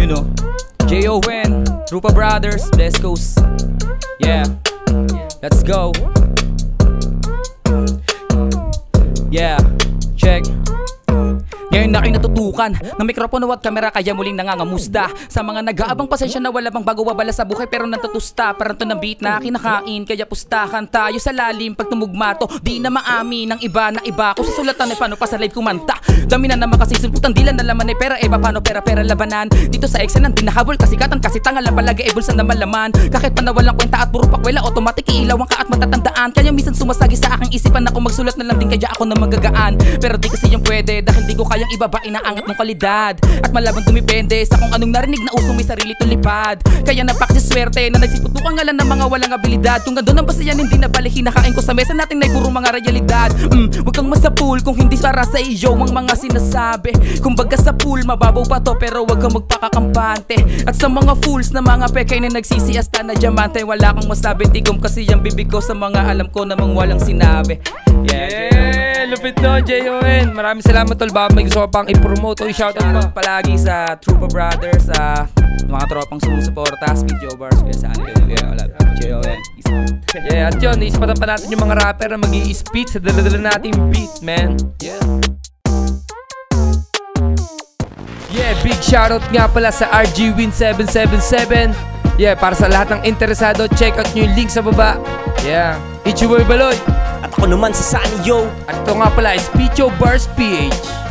You know, J.O.N, Rupa Brothers, Bless Coast. Yeah, let's go. Yeah, check. Ngayon na kayo natutukan ng mikropono at kamera, kaya muling nangangamusta sa mga nag-aabang pasensya na wala bang bago wabala sa buhay pero natutusta. Parang to ng beat na kinakain, kaya pustahan tayo sa lalim pag tumugma to. Di na maamin ng iba na iba kung susulatan ay paano pa sa live kumanta. Dami na naman kasi sulputan, di lang nalaman ay pera eba paano pera labanan. Dito sa Exenan din nahabol kasikatan kasi tanga lang palagi ay bulsa na malaman. Kahit pa na walang kwenta at puro pakwela, automatic iilawan ka at matatandaan. Kaya minsan sumasagi sa aking isipan na kung magsulat na lang din kaya ako na magagaan. Pero di kasi yung pwede dahil di ko kayang ibaba inaangat ng kalidad. At malabang dumipende sa kung anong narinig na usong may sarili tulipad. Kaya napakasiswerte na nagsiputukan nga lang ng mga walang abilidad. Kung gandun ang basayan hindi na balik hinakain ko sa mesa natin ay puro mga realidad. Huwag kang masapul kung hindi para sa iyo ang mga sinasabi. Kung baga sa pool mababaw pa to pero wag kang magpakakampante. At sa mga fools na mga pekay na nagsisiasta na diamante, wala kang masabi, tigom kasi ang bibig ko sa mga alam ko namang walang sinabi. Yeah, lupit no, J.O.N. Maraming salamat tol, baka may gusto ka pang i-promote o i-shoutout mo. Palagi sa Rupa Brothers, mga tropang sumusuporta, Speed Joe Bars, kaya saan yun, J.O.N. Yeah, at yun, ispatan pa natin yung mga rapper na mag-i-speed sa dala-dala nating beat, man. Yeah, big shoutout nga pala sa RGWin777. Yeah, para sa lahat ng interesado, check out nyo yung link sa baba. Yeah, it's your boy Baloy. At ako naman si Sunny Yo. At ito nga pala is Speed Joe Bars PH.